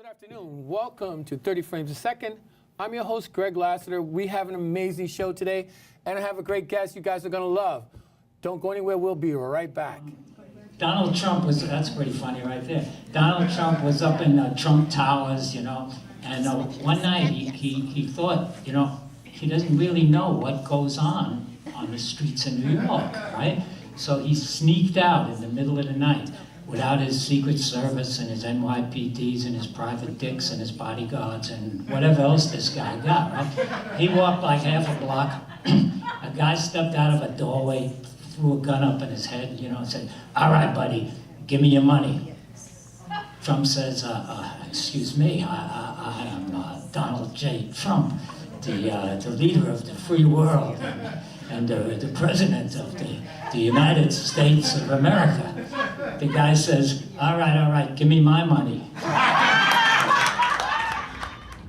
Good afternoon. Welcome to 30 Frames a Second. I'm your host, Greg Lassiter. We have an amazing show today, and I have a great guest you guys are going to love. Don't go anywhere. We'll be right back. Donald Trump was, that's pretty funny right there. Donald Trump was up in Trump Towers, and one night he thought, he doesn't really know what goes on the streets of New York, right? So he sneaked out in the middle of the night without his Secret Service and his NYPDs and his private dicks and his bodyguards and whatever else this guy got, right? He walked like half a block. A guy stepped out of a doorway, threw a gun up in his head, and said, "All right, buddy, give me your money." Trump says, "Excuse me, I am Donald J. Trump, the leader of the free world and the president of the United States of America." The guy says, all right, give me my money.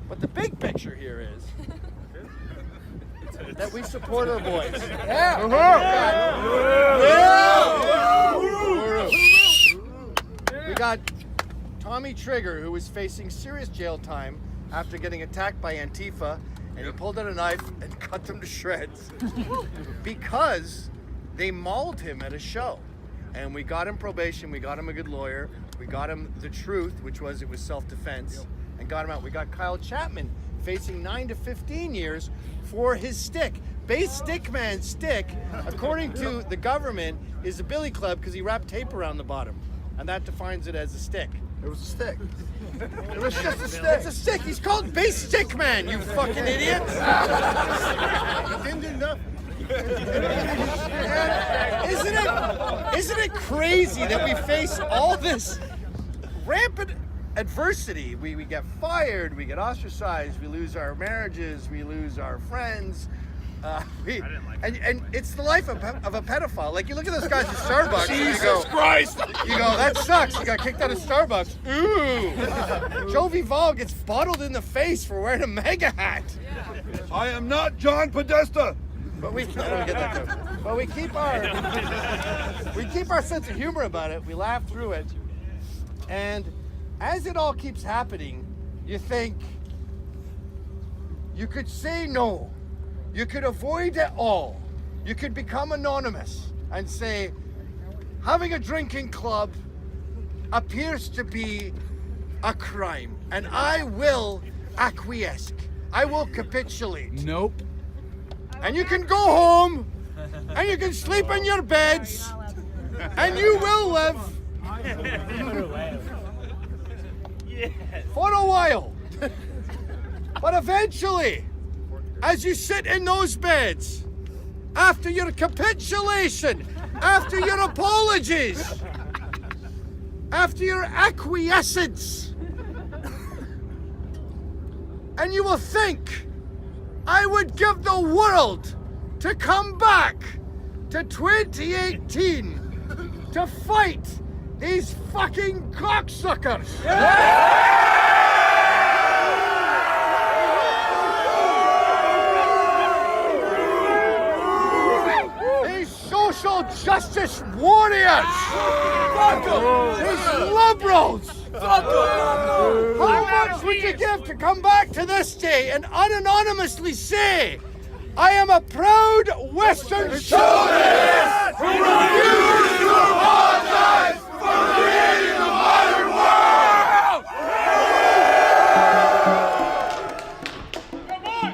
But the big picture here is that we support our boys. We got Tommy Trigger, who was facing serious jail time after getting attacked by Antifa, and he pulled out a knife and cut them to shreds because they mauled him at a show. And we got him probation, we got him a good lawyer, we got him the truth, which was it was self-defense, and got him out. We got Kyle Chapman facing 9 to 15 years for his stick. Base Stickman's stick, according to the government, is a billy club because he wrapped tape around the bottom. And that defines it as a stick. It was a stick. It was just a stick. It's a stick. He's called Base Stickman, you fucking idiot. He didn't do nothing. Isn't it crazy that we face all this rampant adversity? We get fired, we get ostracized, we lose our marriages, we lose our friends. And it's the life of a pedophile. Like, you look at those guys at Starbucks. Jesus Christ! You go, that sucks. You got kicked out of Starbucks. Ooh. Joe Vival gets bottled in the face for wearing a MAGA hat. I am not John Podesta. But I don't get that joke. But we keep our sense of humor about it. We laugh through it. And as it all keeps happening, you think you could say no. You could avoid it all. You could become anonymous and say, having a drinking club appears to be a crime, and I will acquiesce. I will capitulate. Nope. And you can go home, and you can sleep in your beds, and you will live for a while. But eventually, as you sit in those beds, after your capitulation, after your apologies, after your acquiescence, and you will think, I would give the world to come back to 2018 to fight these fucking cocksuckers. These social justice warriors. These liberals. How much would you give to come back to this day and unanonymously say, I am a proud Western chauvinist who refuses to apologize for creating the modern world? Come on!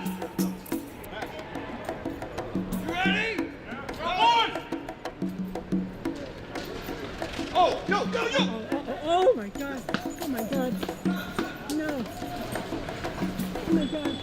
You ready? Come on! Oh, yo! Oh my God. Oh my God. No. Oh my God.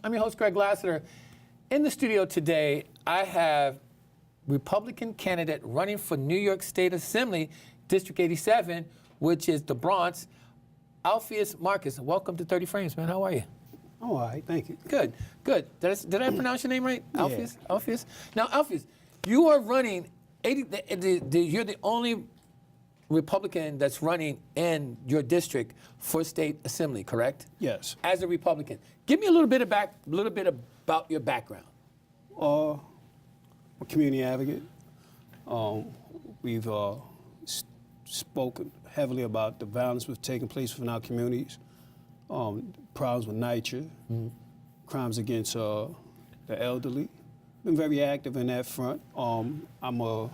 I'm your host, Greg Lassiter. In the studio today, I have Republican candidate running for New York State Assembly, District 87, which is the Bronx, Alpheaus Marcus. Welcome to 30 Frames, man. How are you? All right, thank you. Good, good. Did I pronounce your name right? Yeah. Alpheaus? Alpheaus? Now, Alpheaus, you are running, you're the only Republican that's running in your district for state assembly, correct? Yes. As a Republican. Give me a little bit about your background. A community advocate. We've spoken heavily about the violence that's taking place within our communities, problems with nature, crimes against the elderly. Been very active in that front. I'm a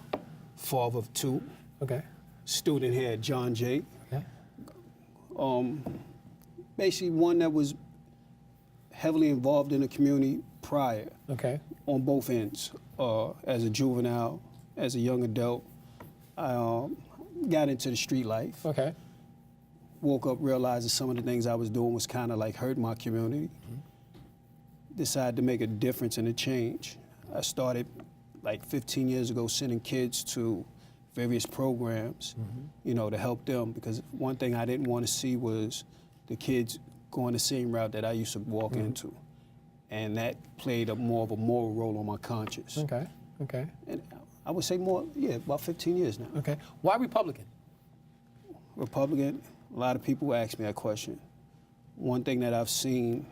father of two. Okay. Student here at John Jay. Okay. Basically one that was heavily involved in the community prior. Okay. On both ends. As a juvenile, as a young adult, I got into the street life. Okay. Woke up, realized that some of the things I was doing was kind of like hurting my community. Decided to make a difference and a change. I started like 15 years ago sending kids to various programs, you know, to help them, because one thing I didn't want to see was the kids going the same route that I used to walk into. And that played more of a moral role on my conscience. Okay. Okay. And I would say more, about 15 years now. Okay. Why Republican? Republican, a lot of people ask me that question. One thing that I've seen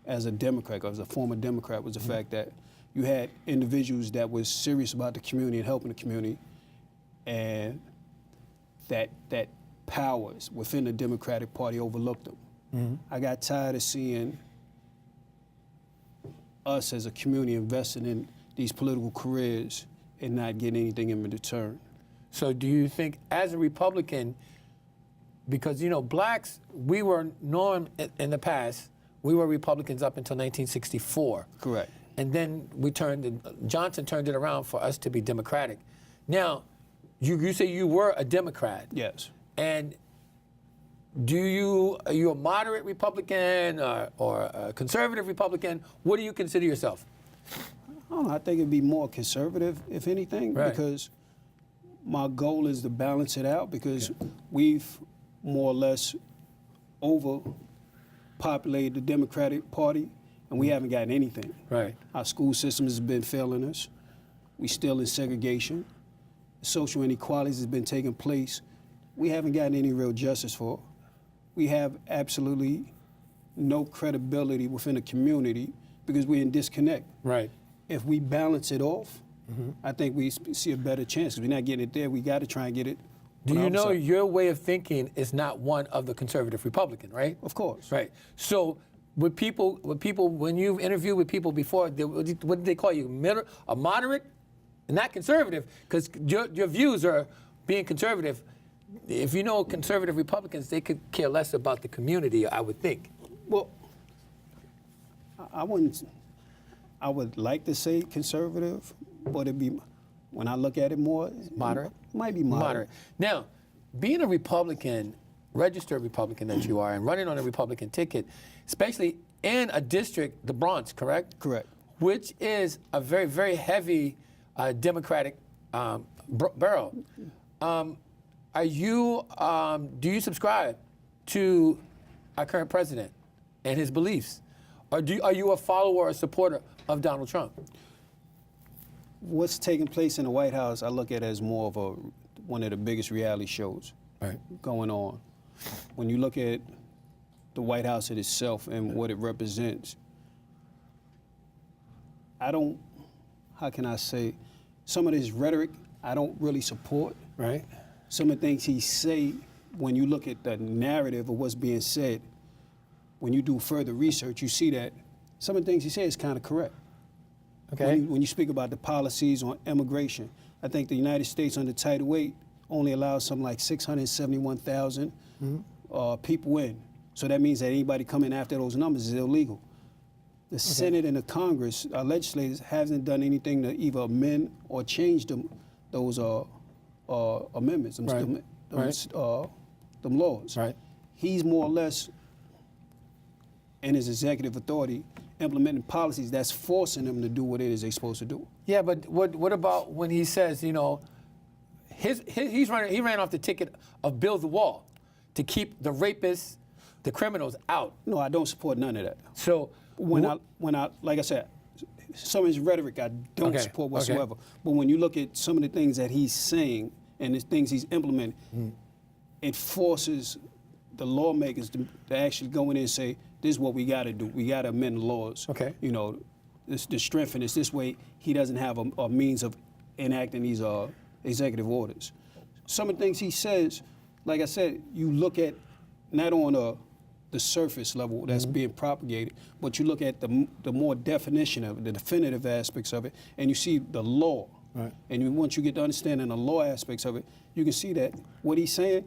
as a Democrat, or as a former Democrat, was the fact that you had individuals that was serious about the community and helping the community, and that powers within the Democratic Party overlooked them. I got tired of seeing us as a community investing in these political careers and not getting anything in return. So do you think, as a Republican, because, you know, blacks, we were known in the past, we were Republicans up until 1964. Correct. And then Johnson turned it around for us to be Democratic. Now, you say you were a Democrat. Yes. And are you a moderate Republican or a conservative Republican? What do you consider yourself? I don't know, I think it'd be more conservative, if anything, Right. because my goal is to balance it out, because we've more or less overpopulated the Democratic Party, and we haven't gotten anything. Right. Our school system has been failing us. We still in segregation. Social inequalities has been taking place. We haven't gotten any real justice for. We have absolutely no credibility within the community because we're in disconnect. Right. If we balance it off, I think we see a better chance, because we're not getting it there. We got to try and get it. Do on you our know side. your way of thinking is not one of the conservative Republican, right? Of course. Right. So when you've interviewed with people before, what did they call you? A moderate? Not conservative, because your views are being conservative. If you know conservative Republicans, they could care less about the community, I would think. Well, I would like to say conservative, but it'd be, when I look at it more, Moderate? It might be moderate. Now, being a Republican, registered Republican that you are, and running on a Republican ticket, especially in a district, the Bronx, correct? Correct. Which is a very, very heavy Democratic Burrow, are you? Do you subscribe to our current president and his beliefs, or are you a follower or supporter of Donald Trump? What's taking place in the White House, I look at as more of one of the biggest reality shows going on. When you look at the White House itself and what it represents, how can I say, some of this rhetoric I don't really support. Right. Some of the things he say, when you look at the narrative of what's being said, when you do further research, you see that some of the things he says is kind of correct. Okay. When you speak about the policies on immigration, I think the United States under Title 8 only allows something like 671,000 people in. So that means that anybody coming after those numbers is illegal. The Senate and the Congress, our legislators, hasn't done anything to either amend or change those amendments, them laws. Right. He's more or less, in his executive authority, implementing policies that's forcing them to do what it is they're supposed to do. Yeah, but what about when he says, he ran off the ticket of build the wall to keep the rapists, the criminals out. No, I don't support none of that. So When I like I said, some of his rhetoric I don't support whatsoever. But when you look at some of the things that he's saying and the things he's implementing, it forces the lawmakers to actually go in and say, this is what we got to do. We got to amend the laws. Okay. To strengthen it. This way he doesn't have a means of enacting these executive orders. Some of the things he says, like I said, you look at not on the surface level that's being propagated, but you look at the more definition of it, the definitive aspects of it, and you see the law. Right. And once you get to understanding the law aspects of it, you can see that what he's saying,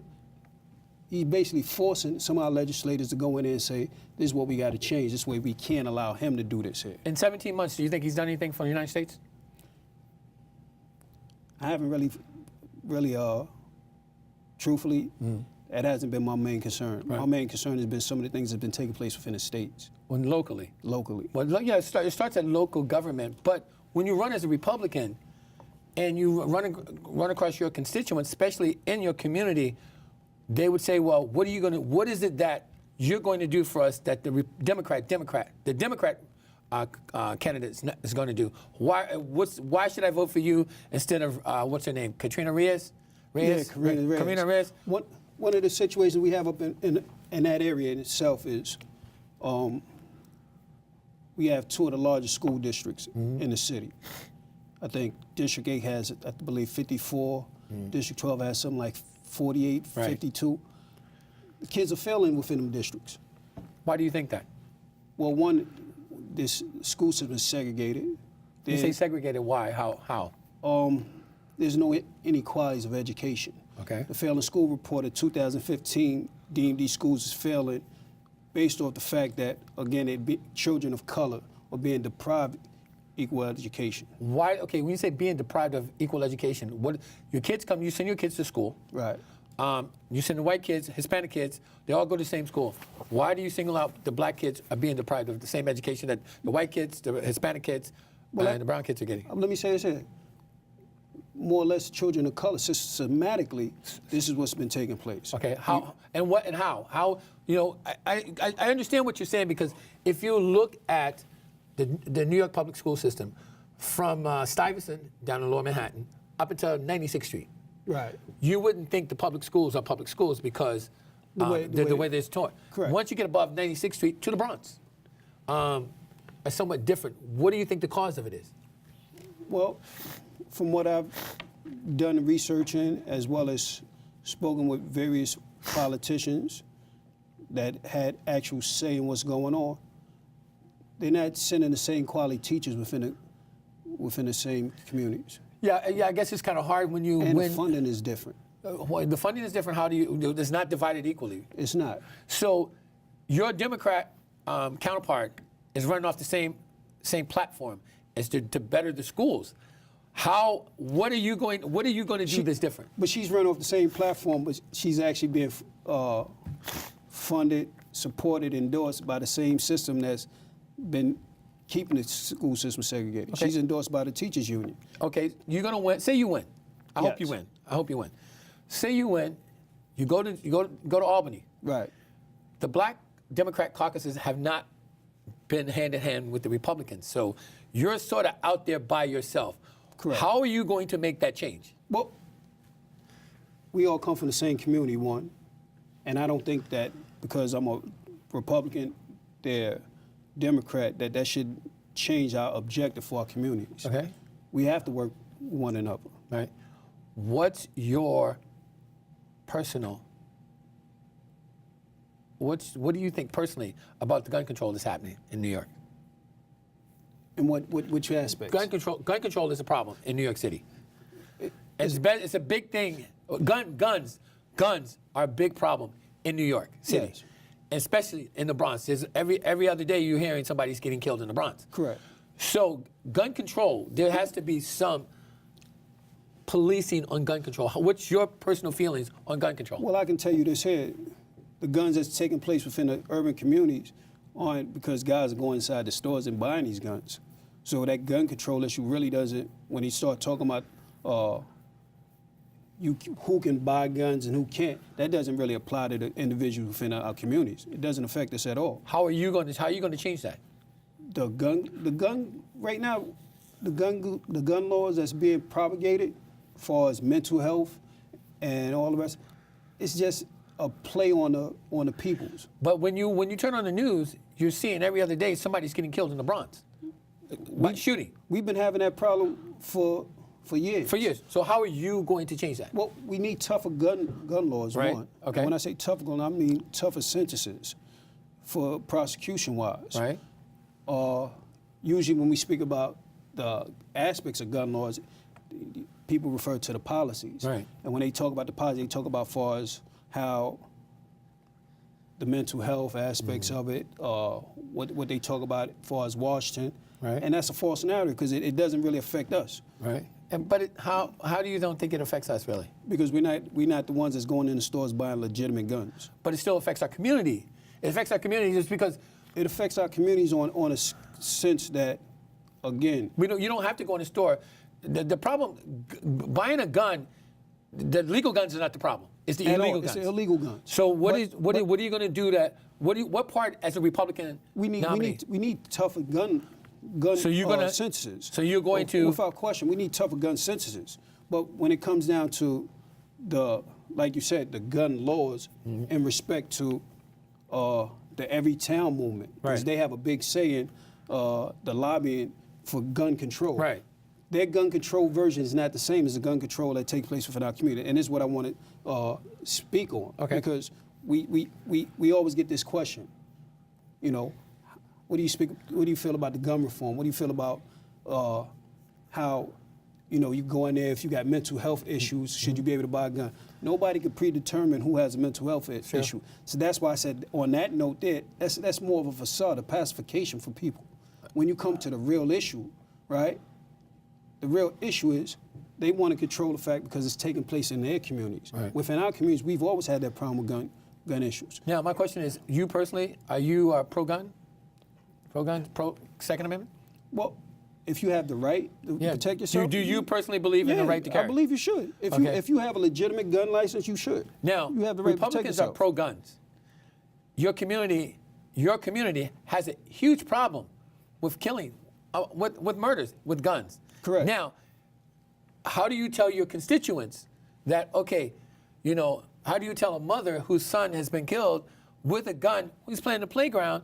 he's basically forcing some of our legislators to go in there and say, this is what we got to change. This way we can't allow him to do this here. in 17 months, do you think he's done anything for the United States? I haven't really, truthfully, that hasn't been my main concern. Right. My main concern has been some of the things that have been taking place within the states, Well, locally. locally. Well, yeah, it starts at local government, but when you run as a Republican and you run across your constituents, especially in your community, they would say, well, what is it that you're going to do for us that the Democrat candidate is going to do? Why should I vote for you instead of, what's her name, Katrina Reyes? Yeah, Karina Reyes. One of the situations we have up in that area in itself is we have two of the largest school districts in the city. I think District 8 has, I believe, 54. District 12 has something like 48, 52. The kids are failing within them districts. Why do you think that? Well, one, this school system is segregated. You say segregated, why? How? There's no inequalities of education. Okay. The Failing School Report of 2015 deemed these schools as failing based off the fact that, again, children of color are being deprived of equal education. Why? Okay, when you say being deprived of equal education, you send your kids to school. Right. You send the white kids, Hispanic kids, they all go to the same school. Why do you single out the black kids are being deprived of the same education that the white kids, the Hispanic kids, and the brown kids are getting? Let me say this here. More or less children of color, systematically, this is what's been taking place. Okay, how and what and how? How, I understand what you're saying, because if you look at the New York public school system from Stuyvesant down in Lower Manhattan up until 96th Street, right, you wouldn't think the public schools are public schools because the way they're taught. Correct. Once you get above 96th Street to the Bronx, are somewhat different. What do you think the cause of it is? Well, from what I've done research in, as well as spoken with various politicians that had actual say in what's going on, they're not sending the same quality teachers within the same communities. Yeah, I guess it's kind of hard when you And win. the funding is different. The funding is different. How do you? It's not divided equally. It's not. So, your Democrat counterpart is running off the same platform as to better the schools. What are you going to do that's different? But she's running off the same platform, but she's actually being funded, supported, endorsed by the same system that's been keeping the school system segregated. Okay. She's endorsed by the teachers union. Okay, you're going to win. Say you win. I hope you Yes. win. I hope you win. Say you win, you go to Albany. Right. The black Democrat caucuses have not been hand in hand with the Republicans. So you're sort of out there by yourself. Correct. How are you going to make that change? Well, we all come from the same community, one, and I don't think that because I'm a Republican, they're Democrat, that should change our objective for our communities. Okay. We have to work one another. Right. What's your personal? What do you think personally about the gun control that's happening in New York? In which aspects? Gun control is a problem in New York City. It's a big thing. Guns are a big problem in New York City, Yes. especially in the Bronx. There's every other day you're hearing somebody's getting killed in the Bronx. Correct. So gun control, there has to be some policing on gun control. What's your personal feelings on gun control? Well, I can tell you this here. The guns that's taking place within the urban communities aren't because guys are going inside the stores and buying these guns. So that gun control issue really doesn't, when he start talking about who can buy guns and who can't, that doesn't really apply to the individuals within our communities. It doesn't affect us at all. How are you going to change that? The gun right now, the gun laws that's being propagated as far as mental health and all the rest, it's just a play on the peoples. But when you turn on the news, you're seeing every other day somebody's getting killed in the Bronx. By shooting. We've been having that problem for years. For years. So how are you going to change that? Well, we need tougher gun laws, Right. one. Okay. And when I say tougher gun, I mean tougher sentences for prosecution-wise. Right. Usually when we speak about the aspects of gun laws, people refer to the policies. Right. And when they talk about the policy, they talk about far as how the mental health aspects of it, what they talk about as far as Washington. Right. And that's a false narrative because it doesn't really affect us. Right. But how do you don't think it affects us really? Because we're not the ones that's going in the stores buying legitimate guns. But it still affects our community. It affects our community just because It affects our communities on a sense that, again, you don't have to go in the store. The problem, buying a gun, the legal guns are not the problem. It's the at all, illegal it's guns. the illegal guns. So what are But you going to do that? What part as a Republican we nominee? need tougher gun So you're gonna- sentences. so you're going to- without question, we need tougher gun sentences. But when it comes down to like you said, the gun laws Mm-hmm. in respect to the Every Town movement, because Right. they have a big say in the lobbying for gun control. Right. Their gun control version is not the same as the gun control that takes place within our community, and this is what I want to speak on. Okay. Because we always get this question, you know, what do you feel about the gun reform? What do you feel about how, you know, you go in there if you got mental health issues, should you be able to buy a gun? Nobody can predetermine who has a mental health issue. So that's why I said on that note there, that's more of a facade, a pacification for people. When you come to the real issue, right? The real issue is they want to control the fact because it's taking place in their communities. Right. Within our communities, we've always had that problem with gun issues. Now, my question is, you personally, are you pro-gun? Pro-gun, pro-Second Amendment? Well, if you have the right to protect yourself. Do you personally believe in the right to carry? I believe you should. If you have a legitimate gun license, you should. Now, you have the right Republicans to are protect yourself. pro-guns. Your community has a huge problem with killing, with murders, with guns. Correct. Now, how do you tell your constituents that, okay, you know, how do you tell a mother whose son has been killed with a gun, who's playing the playground,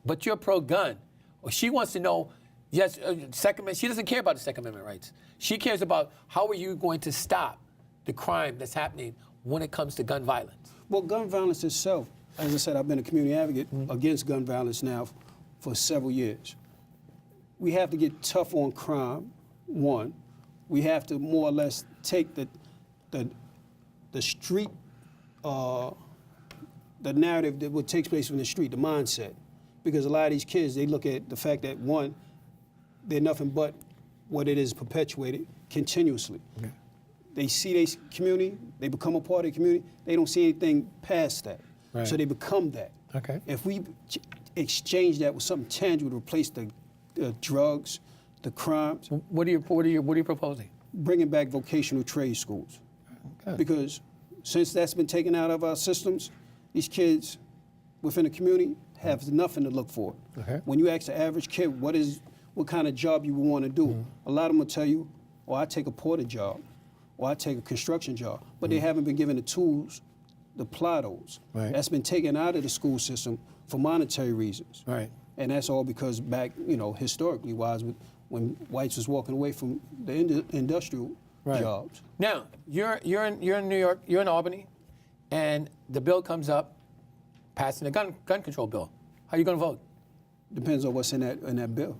but you're pro-gun? Well, she wants to know, yes, she doesn't care about the Second Amendment rights. She cares about how are you going to stop the crime that's happening when it comes to gun violence. Well, gun violence itself, as I said, I've been a community advocate against gun violence now for several years. We have to get tough on crime, one. We have to more or less take the street, the narrative that what takes place in the street, the mindset. Because a lot of these kids, they look at the fact that, one, they're nothing but what it is perpetuated continuously. Okay. They see their community, they become a part of the community, they don't see anything past that. Right. So they become that. Okay. If we exchange that with something tangible to replace the drugs, the crimes, What are you proposing? bringing back vocational trade schools. Okay. Because since that's been taken out of our systems, these kids within the community have nothing to look for. Okay. When you ask the average kid what kind of job you would want to do, Mm-hmm. a lot of them will tell you, "Oh, I take a porter job, or I take a construction job," but they haven't been given the tools to apply those. Right. That's been taken out of the school system for monetary reasons. Right. And that's all because back, historically wise, when whites was walking away from the industrial Right. jobs. Now, you're in New York, you're in Albany, and the bill comes up, passing the gun control bill. How are you going to vote? Depends on what's in that bill.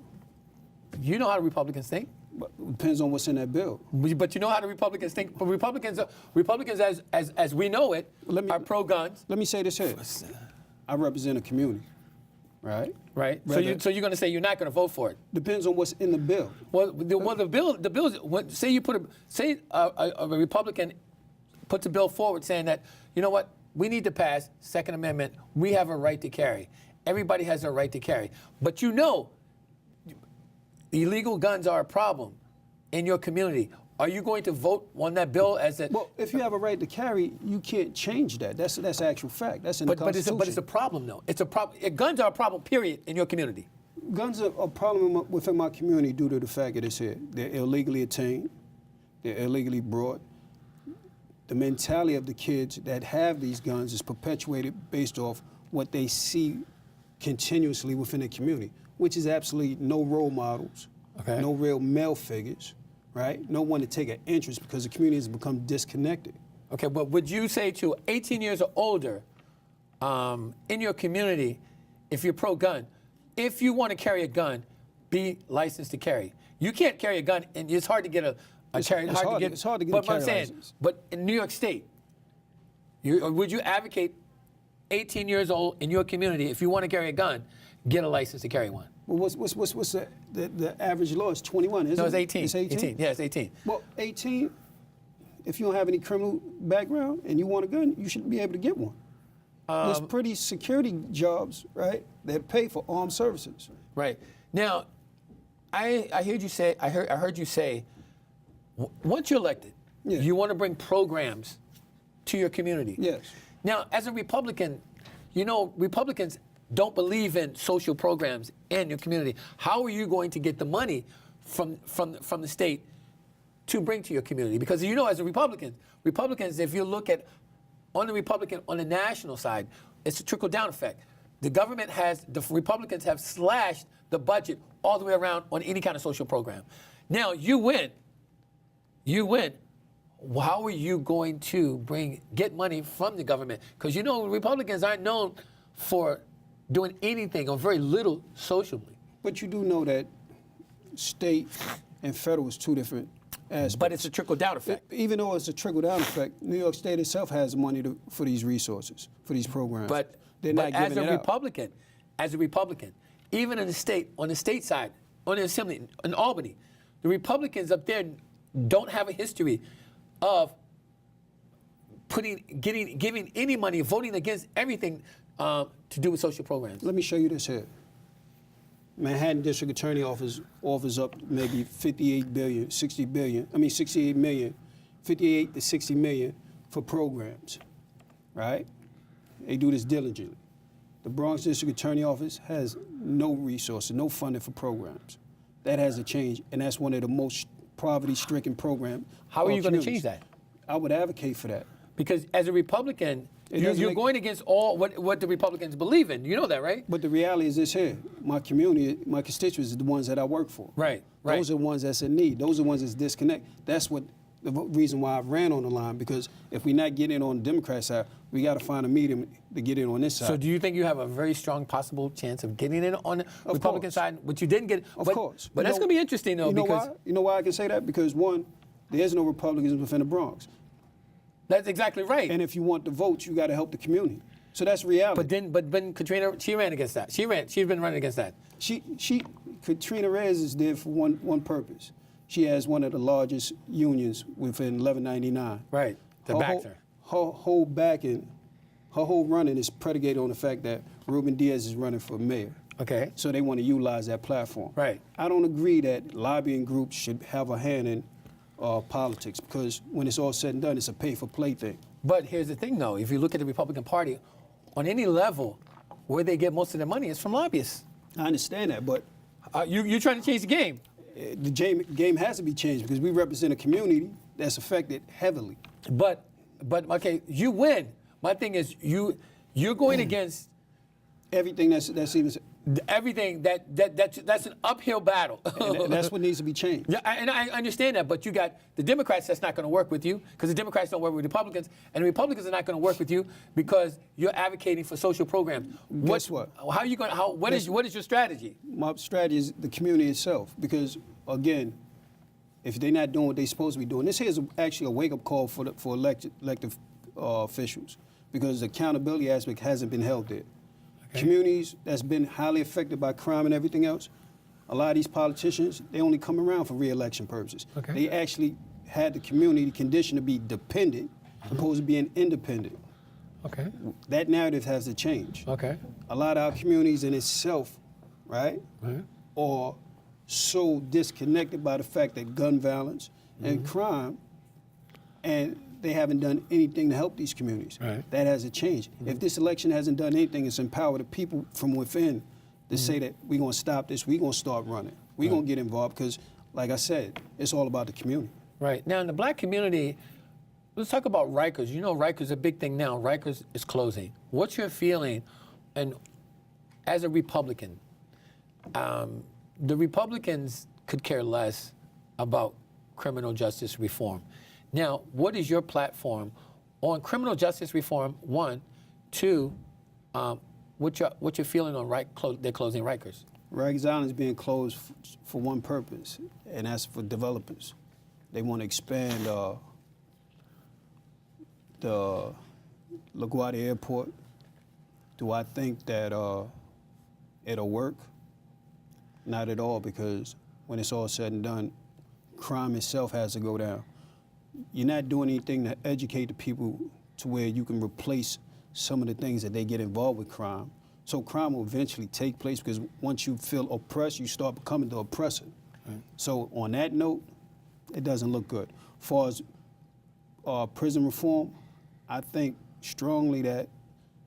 You know how the Republicans think, But depends on what's in that bill. but you know how the Republicans think. But Republicans, as we know it, Let me- are pro-guns, Let me say this here. I represent a community, right? right? So Rather- you're going to say you're not going to vote for it. Depends on what's in the bill. Well, the bill. Say a Republican puts a bill forward saying that, you know what, we need to pass Second Amendment. We have a right to carry. Everybody has a right to carry. But illegal guns are a problem in your community. Are you going to vote on that bill as a? Well, if you have a right to carry, you can't change that. That's actual fact. That's in the but Constitution. it's a problem though. It's a problem. Guns are a problem. Period in your community. Guns are a problem within my community due to the fact that it's here. They're illegally attained. They're illegally brought. The mentality of the kids that have these guns is perpetuated based off what they see continuously within the community, which is absolutely no role models, Okay. no real male figures, right? No one to take an interest because the community has become disconnected. Okay, but would you say to 18 years or older in your community, if you're pro-gun, if you want to carry a gun, be licensed to carry? You can't carry a gun, and it's hard to get It's hard to get but a carry I'm saying, license. but in New York State, would you advocate 18 years old in your community, if you want to carry a gun, get a license to carry one? Well, what's the average law is 21, isn't it? No, it's 18. It's 18? 18. Yeah, it's 18. Well, 18, if you don't have any criminal background and you want a gun, you should be able to get one. There's pretty security jobs, right, that pay for armed services. Right. Now, I heard you say, I heard you say, once you're elected, Yeah. you want to bring programs to your community. Yes. Now, as a Republican, Republicans don't believe in social programs in your community. How are you going to get the money from the state to bring to your community? Because as a Republicans, if you look at on the national side, it's a trickle-down effect. The Republicans have slashed the budget all the way around on any kind of social program. Now, you win. How are you going to get money from the government? Because Republicans aren't known for doing anything or very little socially. But you do know that state and federal is two different aspects. But it's a trickle-down effect. Even though it's a trickle-down effect, New York State itself has money for these resources, for these programs. But they're not as giving a it out. Republican, even in the state, on the state side, on the assembly in Albany, the Republicans up there don't have a history of giving any money, voting against everything to do with social programs. Let me show you this here. Manhattan District Attorney Office offers up maybe 68 billion, 60 billion, 68 million, 58 to 60 million for programs, right? They do this diligently. The Bronx District Attorney Office has no resources, no funding for programs. That has to change, and that's one of the most poverty-stricken programs. How are you going to change that? I would advocate for that. Because as a Republican, you're going against all what the Republicans believe in. You know that, right? But the reality is this here. My community, my constituents are the ones that I work for. Right. Those are the ones that's in need. Those are the ones that's disconnect. That's the reason why I ran on the line, because if we're not getting in on the Democrat side, we got to find a medium to get in on this side. So do you think you have a very strong possible chance of getting in on the Republican course. side, which you didn't get? Of course. But that's going to be interesting, though, because... You know why I can say that? Because, one, there's no Republicans within the Bronx. That's exactly right. And if you want the votes, you got to help the community. So that's reality. But then Katrina, she ran against that. She's been running against that. Katrina Reyes is there for one purpose. She has one of the largest unions within 1199. Right. The backer. Her whole backing, her whole running is predicated on the fact that Ruben Diaz is running for mayor. Okay. So they want to utilize that platform. Right. I don't agree that lobbying groups should have a hand in politics, because when it's all said and done, it's a pay-for-play thing. But here's the thing, though. If you look at the Republican Party, on any level, where they get most of their money is from lobbyists. I understand that, but You're trying to change the game. the game has to be changed because we represent a community that's affected heavily. But okay, you win. My thing is you're going against Everything that's even, everything that's an uphill battle. and that's what needs to be changed. Yeah, and I understand that, but you got the Democrats that's not going to work with you because the Democrats don't work with Republicans, and the Republicans are not going to work with you because you're advocating for social programs. Guess what? How are you going? What is your strategy? My strategy is the community itself, because again, if they're not doing what they're supposed to be doing, this here is actually a wake-up call for elected officials, because the accountability aspect hasn't been held there. Okay. Communities that's been highly affected by crime and everything else, a lot of these politicians, they only come around for re-election purposes. Okay. They actually had the community conditioned to be dependent, opposed to being independent. Okay. That narrative has to change. Okay. A lot of our communities in itself, right, are so disconnected by the fact that gun violence and crime, and they haven't done anything to help these communities. Right. That has to change. If this election hasn't done anything, it's empowered the people from within to say that we're going to stop this, we're going to start running, we're going to get involved, because, like I said, it's all about the community. Right. Now, in the black community, let's talk about Rikers. You know, Rikers is a big thing now. Rikers is closing. What's your feeling? And as a Republican, the Republicans could care less about criminal justice reform. Now, what is your platform on criminal justice reform? One, two, what's your feeling on they're closing Rikers? Rikers Island is being closed for one purpose, and that's for developers. They want to expand the LaGuardia Airport. Do I think that it'll work? Not at all, because when it's all said and done, crime itself has to go down. You're not doing anything to educate the people to where you can replace some of the things that they get involved with crime. So crime will eventually take place, because once you feel oppressed, you start becoming the oppressor. Right. So on that note, it doesn't look good. As far as prison reform, I think strongly that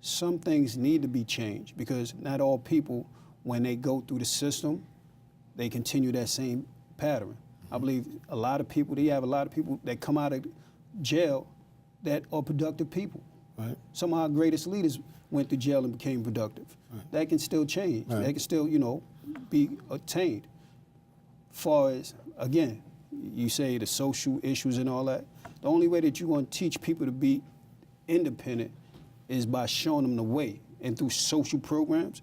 some things need to be changed, because not all people, when they go through the system, they continue that same pattern. I believe you have a lot of people that come out of jail that are productive people. Right. Some of our greatest leaders went to jail and became productive. Right. That can still change. Right. They can still, be attained. Far as, again, you say the social issues and all that, the only way that you're going to teach people to be independent is by showing them the way, and through social programs.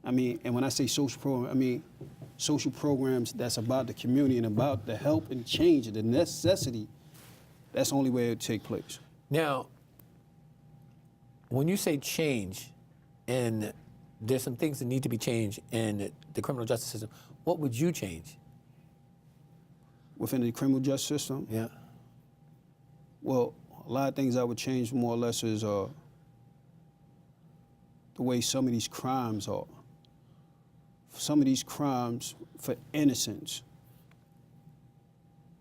And when I say social program, I mean social programs that's about the community and about the help and change and the necessity. That's the only way it would take place. Now, when you say change, and there's some things that need to be changed in the criminal justice system, what would you change? Within the criminal justice system? Yeah. Well, a lot of things I would change more or less is the way some of these crimes are. Some of these crimes for innocence.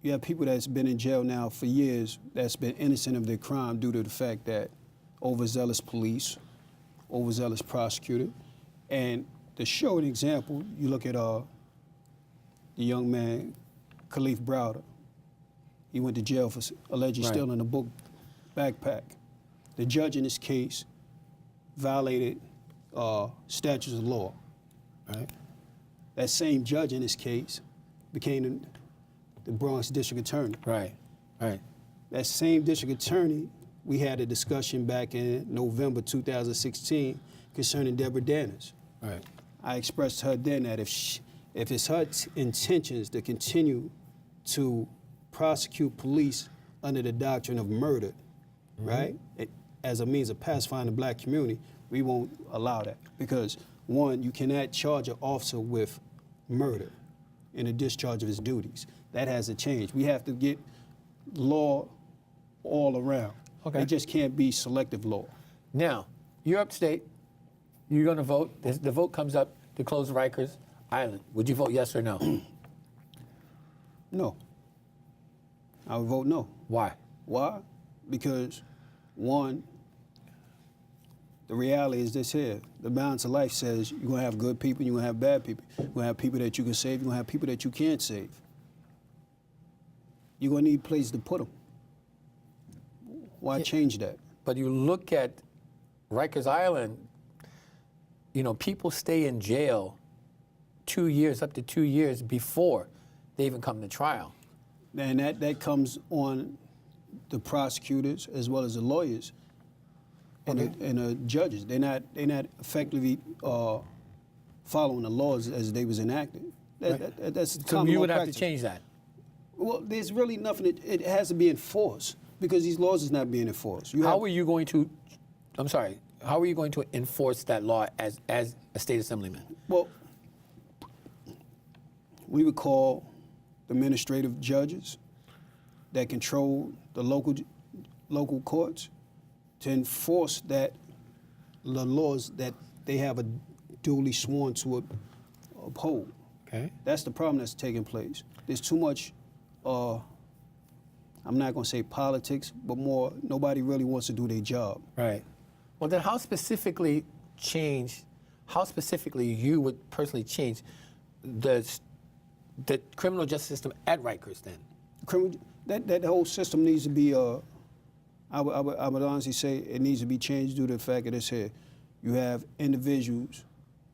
You have people that's been in jail now for years that's been innocent of their crime due to the fact that overzealous police, overzealous prosecutor. And to show an example, you look at the young man, Khalif Browder. He went to jail for allegedly stealing a book backpack. The judge in this case violated statutes of law. Right. That same judge in this case became the Bronx district attorney. Right, right. That same district attorney, we had a discussion back in November 2016 concerning Deborah Danners. Right. I expressed to her then that if it's her intentions to continue to prosecute police under the doctrine of murder, right, as a means of pacifying the black community, we won't allow that. Because one, you cannot charge an officer with murder in the discharge of his duties. That has to change. We have to get law all around. Okay. It just can't be selective law. Now, you're upstate. You're going to vote. The vote comes up to close Rikers Island. Would you vote yes or no? No. I would vote no. Why? Why? Because, one, the reality is this here. The balance of life says you're going to have good people, you're going to have bad people. You're going to have people that you can save, you're going to have people that you can't save. You're going to need places to put them. Why change that? But you look at Rikers Island, you know, people stay in jail 2 years, up to 2 years before they even come to trial. And that comes on the prosecutors as well as the lawyers and the judges. They're not effectively following the laws as they was enacted. That's So common you law would have practice. to change that. Well, there's really nothing. It has to be enforced because these laws is not being enforced. How are you going to, I'm sorry, how are you going to enforce that law as a state assemblyman? Well, we would call the administrative judges that control the local courts to enforce the laws that they have a duly sworn to uphold. Okay. That's the problem that's taking place. There's too much, I'm not going to say politics, but more, nobody really wants to do their job. Right. Well, then how specifically you would personally change the criminal justice system at Rikers then? That whole system needs to be, I would honestly say it needs to be changed due to the fact that it's here. You have individuals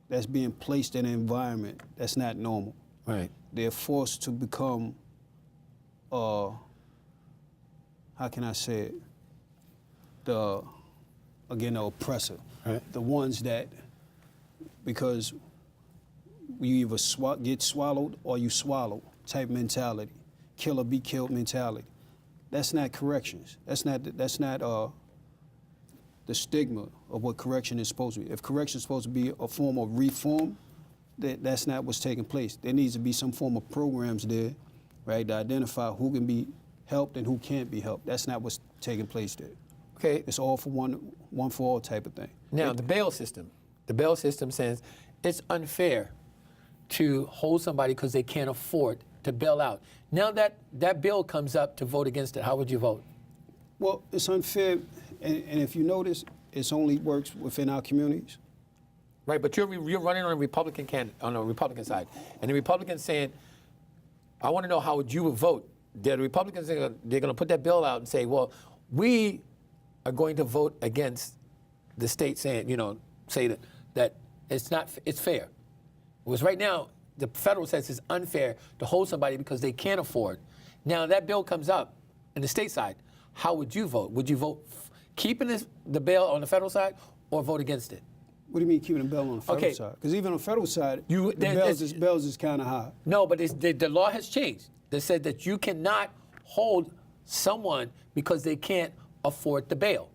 that's being placed in an environment that's not normal. Right. They're forced to become, how can I say it? The oppressor. Right. The ones that, because you either get swallowed or you swallow type mentality. Kill or be killed mentality. That's not corrections. That's not the stigma of what correction is supposed to be. If correction is supposed to be a form of reform, that's not what's taking place. There needs to be some form of programs there, right, to identify who can be helped and who can't be helped. That's not what's taking place there. Okay. It's all for one for all type of thing. Now, the bail system. The bail system says it's unfair to hold somebody because they can't afford to bail out. Now that bill comes up to vote against it, how would you vote? Well, it's unfair, and if you notice, it only works within our communities. Right, but you're running on a Republican side, and the Republicans saying, I want to know how you would vote. The Republicans they're going to put that bill out and say, well, we are going to vote against the state saying, say that it's fair. Whereas right now, the federal says it's unfair to hold somebody because they can't afford. Now that bill comes up on the state side, how would you vote? Would you vote keeping the bail on the federal side or vote against it? What do you mean keeping the bail on the federal side? Because even on the federal side, the bails is kind of high. No, but the law has changed. They said that you cannot hold someone because they can't afford the bail.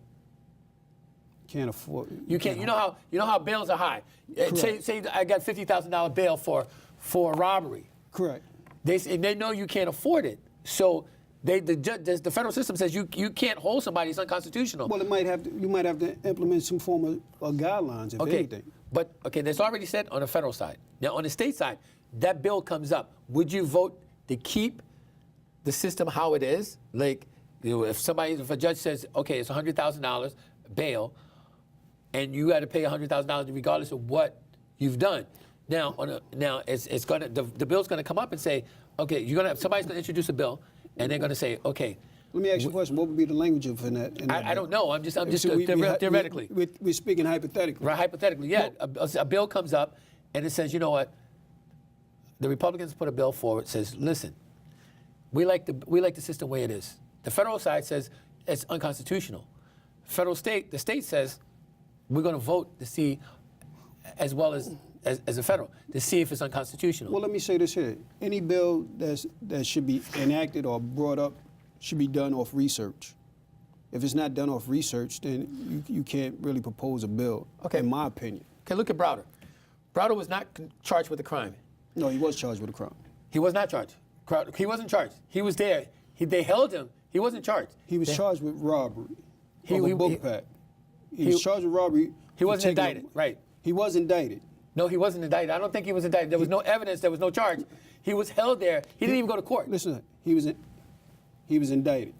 Can't afford. You can't. You know how bails are high. Say I got $50,000 bail for a robbery. Correct. They know you can't afford it. So the federal system says you can't hold somebody. It's unconstitutional. Well, you might have to implement some form of guidelines, if anything. But that's already said on the federal side. Now on the state side, that bill comes up. Would you vote to keep the system how it is? Like, if a judge says, okay, it's $100,000 bail, and you got to pay $100,000 regardless of what you've done. Now, the bill's gonna come up and say, okay, somebody's gonna introduce a bill, and they're gonna say, okay. Let me ask you a question. What would be the language of in that? I don't know. I'm just theoretically. We're speaking hypothetically. Right, hypothetically, yeah. A bill comes up, and it says, you know what? The Republicans put a bill forward. Says, listen, we like the system the way it is. The federal side says it's unconstitutional. The state says we're going to vote to see, as well as a federal, to see if it's unconstitutional. Well, let me say this here. Any bill that should be enacted or brought up should be done off research. If it's not done off research, then you can't really propose a bill, in my opinion. Okay, look at Browder. Browder was not charged with a crime. No, he was charged with a crime. He was not charged. He wasn't charged. He was there. They held him. He wasn't charged. He was charged with robbery of a book pack. He was charged with robbery. He wasn't indicted, right? He was indicted. No, he wasn't indicted. I don't think he was indicted. There was no evidence. There was no charge. He was held there. He didn't even go to court. Listen, he was indicted,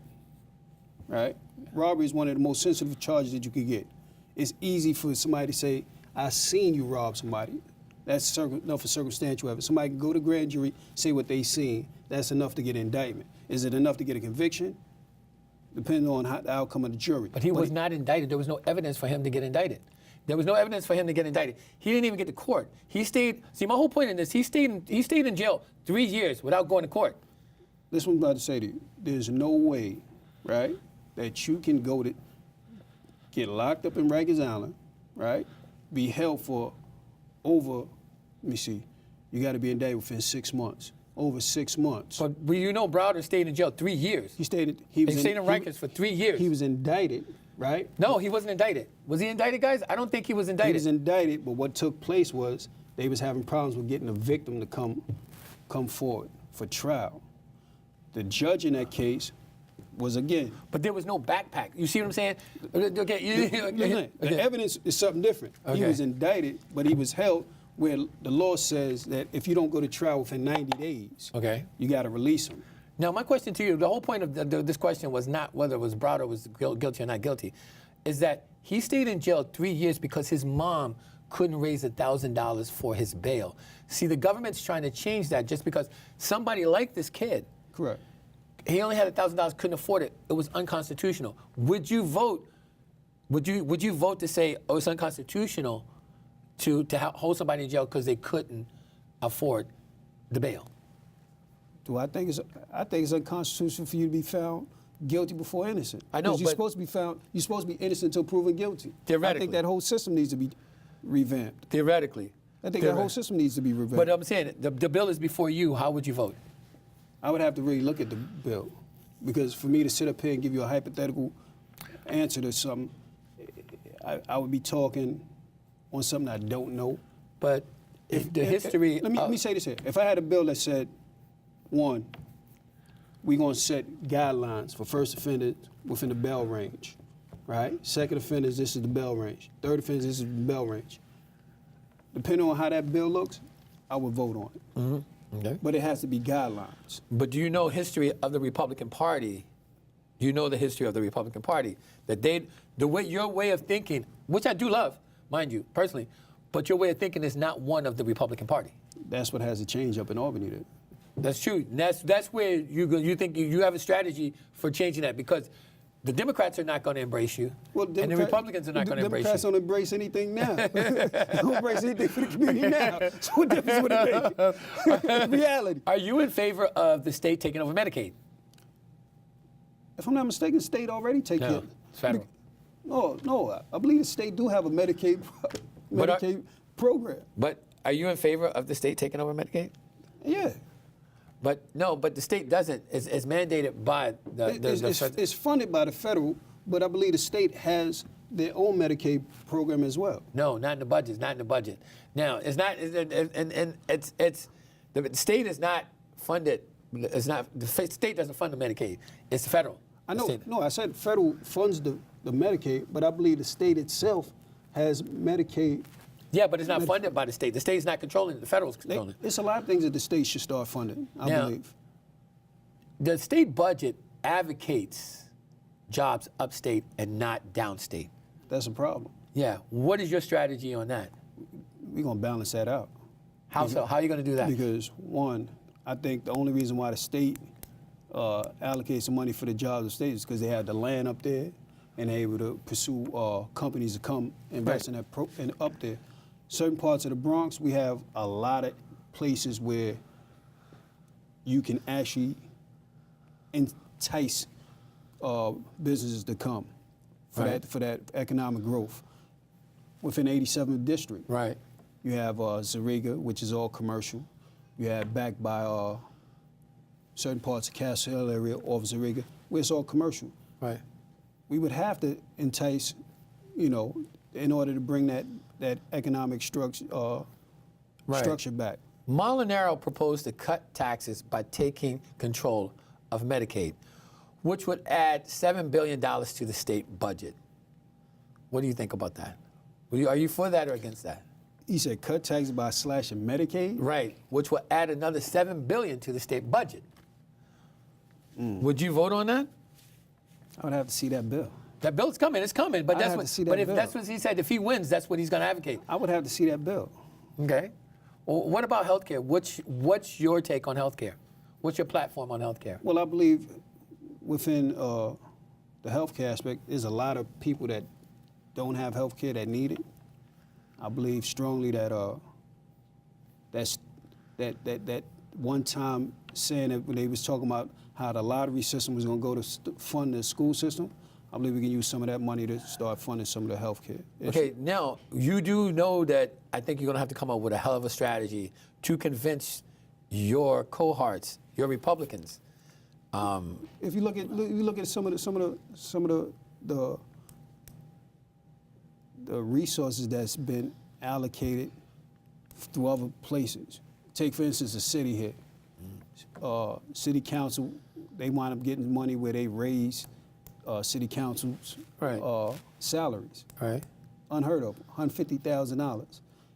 right? Robbery is one of the most sensitive charges that you could get. It's easy for somebody to say, I seen you rob somebody. That's enough for circumstantial evidence. Somebody can go to grand jury, say what they seen. That's enough to get an indictment. Is it enough to get a conviction? Depending on the outcome of the jury. But he was not indicted. There was no evidence for him to get indicted. There was no evidence for him to get indicted. He didn't even get to court. He stayed. See, my whole point in this, he stayed in jail 3 years without going to court. This one's about to say to you, there's no way, right, that you can go to get locked up in Rikers Island, right, be held for over, let me see, you got to be indicted within 6 months. Over 6 months. But you know Browder stayed in jail 3 years. He stayed in Rikers for 3 years. He was indicted, right? No, he wasn't indicted. Was he indicted, guys? I don't think he was indicted. He was indicted, but what took place was they was having problems with getting a victim to come forward for trial. The judge in that case was again. But there was no backpack. You see what I'm saying? Okay. The evidence is something different. Okay. He was indicted, but he was held where the law says that if you don't go to trial within 90 days, Okay. you got to release him. Now, my question to you, the whole point of this question was not whether it was Browder was guilty or not guilty, is that he stayed in jail 3 years because his mom couldn't raise $1,000 for his bail. See, the government's trying to change that just because somebody like this kid, Correct. he only had $1,000, couldn't afford it. It was unconstitutional. Would you vote? Would you vote to say, oh, it's unconstitutional to hold somebody in jail because they couldn't afford the bail? Do I think it's unconstitutional for you to be found guilty before innocent? I know, 'Cause you're but- supposed to be innocent until proven guilty. Theoretically. I think that whole system needs to be revamped. Theoretically. I think that whole system needs to be revamped. But I'm saying, the bill is before you. How would you vote? I would have to really look at the bill, because for me to sit up here and give you a hypothetical answer to something, I would be talking on something I don't know. But if the history... Let me say this here. If I had a bill that said, one, we're going to set guidelines for first offenders within the bail range, right? Second offenders, this is the bail range. Third offenders, this is the bail range. Depending on how that bill looks, I would vote on it. Mm-hmm. Okay. But it has to be guidelines. But do you know history of the Republican Party? You know the history of the Republican Party. That your way of thinking, which I do love, mind you, personally, but your way of thinking is not one of the Republican Party. That's what has to change up in Albany then. That's true. That's where you think you have a strategy for changing that, because the Democrats are not going to embrace you, and the Republicans are not going to embrace Democrats you. don't embrace anything now. They don't embrace anything for the community now. So what difference would it make? Reality. Are you in favor of the state taking over Medicaid? If I'm not mistaken, the state already take No, it. it's federal. No. I believe the state do have a Medicaid program. But are you in favor of the state taking over Medicaid? Yeah. But no, but the state doesn't. It's mandated by It's funded by the federal, but I believe the state has their own Medicaid program as well. No, not in the budget. It's not in the budget. Now, it's not, and it's the state is not funded. It's not, the state doesn't fund the Medicaid. It's the federal. I know. No, I said federal funds the Medicaid, but I believe the state itself has Medicaid. Yeah, but it's not funded by the state. The state's not controlling it. The federal's controlling it. It's a lot of things that the state should start funding, I believe. The state budget advocates jobs upstate and not downstate. That's a problem. Yeah. What is your strategy on that? We're going to balance that out. How so? How are you going to do that? Because, one, I think the only reason why the state allocates the money for the jobs of the state is because they have the land up there and they're able to pursue companies to come invest in that up there. Certain parts of the Bronx, we have a lot of places where you can actually entice businesses to come for that economic growth. Within 87th district, Right. you have Zariga, which is all commercial. You have backed by certain parts of Castle Hill area off Zariga, where it's all commercial. Right. We would have to entice, in order to bring that economic structure back. Molinaro proposed to cut taxes by taking control of Medicaid, which would add $7 billion to the state budget. What do you think about that? Are you for that or against that? He said cut taxes by slashing Medicaid? Right, which will add another $7 billion to the state budget. Would you vote on that? I would have to see that bill. That bill's coming. It's coming. But I'd that's have what. to see that But if bill. that's what he said, if he wins, that's what he's going to advocate. I would have to see that bill. Okay. Well, what about healthcare? What's your take on healthcare? What's your platform on healthcare? Well, I believe within the healthcare aspect, there's a lot of people that don't have healthcare that need it. I believe strongly that that one time saying that when they was talking about how the lottery system was going to go to fund the school system, I believe we can use some of that money to start funding some of the healthcare. Okay, now you do know that I think you're going to have to come up with a hell of a strategy to convince your cohorts, your Republicans. If you look at some of the resources that's been allocated to other places. Take for instance the city here. City council, they wind up getting money where they raise city council's salaries. Right. Unheard of, $150,000.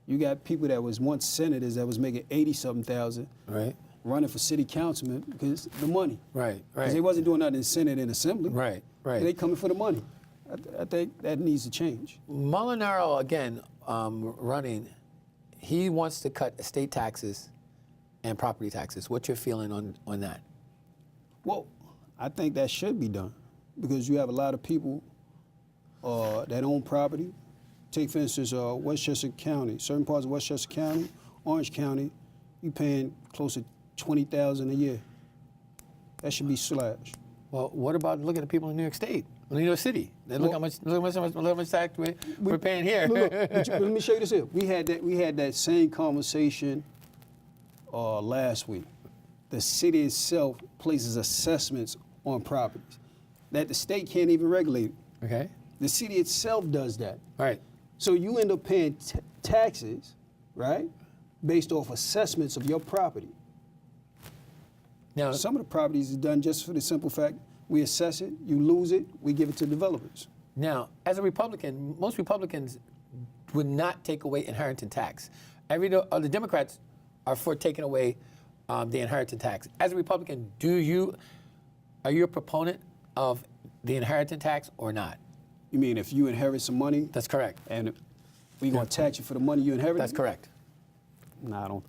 You got people that was once senators that was making 80-something thousand. Right. Running for city councilman because the money. Right. Because they wasn't doing nothing in Senate and Assembly. Right. Right. They coming for the money. I think that needs to change. Molinaro, again, running, he wants to cut estate taxes and property taxes. What's your feeling on that? Well, I think that should be done because you have a lot of people that own property. Take, for instance, Westchester County. Certain parts of Westchester County, Orange County, you paying close to $20,000 a year. That should be slashed. Well, what about looking at people in New York State, New York City? They look how much tax we're paying here. Look, let me show you this here. We had that same conversation last week. The city itself places assessments on properties that the state can't even regulate. Okay. The city itself does that. Right. So you end up paying taxes, right, based off assessments of your property. Now, Some of the properties is done just for the simple fact we assess it, you lose it, we give it to developers. Now, as a Republican, most Republicans would not take away inheritance tax. The Democrats are for taking away the inheritance tax. As a Republican, are you a proponent of the inheritance tax or not? You mean if you inherit some money That's correct. and we gonna tax you for the money you inherited? That's correct. No, I don't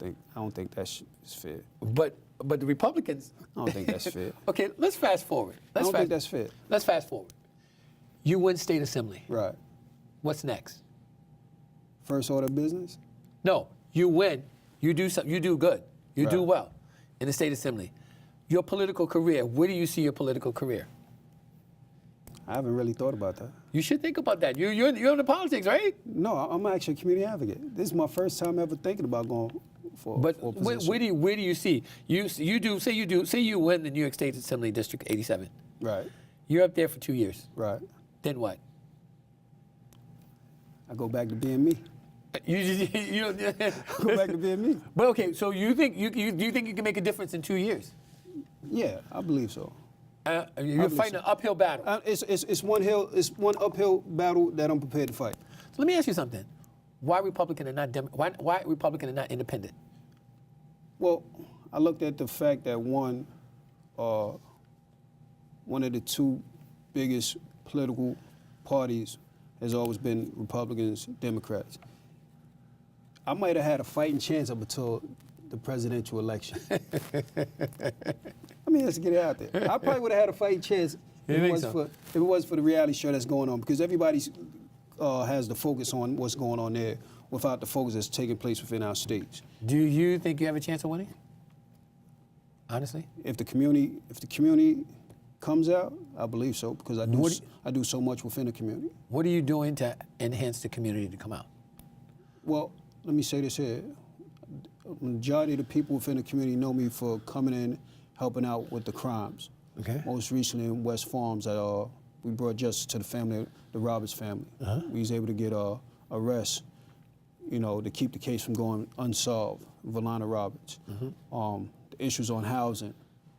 think that's fair. But the Republicans. I don't think that's fair. Okay, let's fast forward. I don't think that's fair. Let's fast forward. You win state assembly. Right. What's next? First order of business? No, you win. You do something. You do good. You do Right. well in the state assembly. Your political career. Where do you see your political career? I haven't really thought about that. You should think about that. You're in the politics, right? No, I'm actually a community advocate. This is my first time ever thinking about going for But for a where position. do you see say you win the New York State Assembly District 87. Right, You're up there for 2 years. right. Then what? I go back to being me. You Go back to being me. But okay, so you think you think you can make a difference in 2 years? Yeah, I believe so. You're fighting an uphill battle. It's one uphill battle that I'm prepared to fight. So let me ask you something. Why Republican and not why Republican and not independent? Well, I looked at the fact that one of the two biggest political parties has always been Republicans, Democrats. I might have had a fighting chance up until the presidential election. I mean, let's get it out there. I probably would have had a fighting chance if it wasn't for the reality show that's going on, because everybody has the focus on what's going on there without the focus that's taking place within our states. Do you think you have a chance of winning? Honestly? If the community comes out, I believe so, because I do so much within the community. What are you doing to enhance the community to come out? Well, let me say this here. The majority of the people within the community know me for coming in, helping out with the crimes. Okay. Most recently in West Farms, we brought justice to the family, the Roberts family. We was able to get arrests, to keep the case from going unsolved, Valana Roberts. The issues on housing,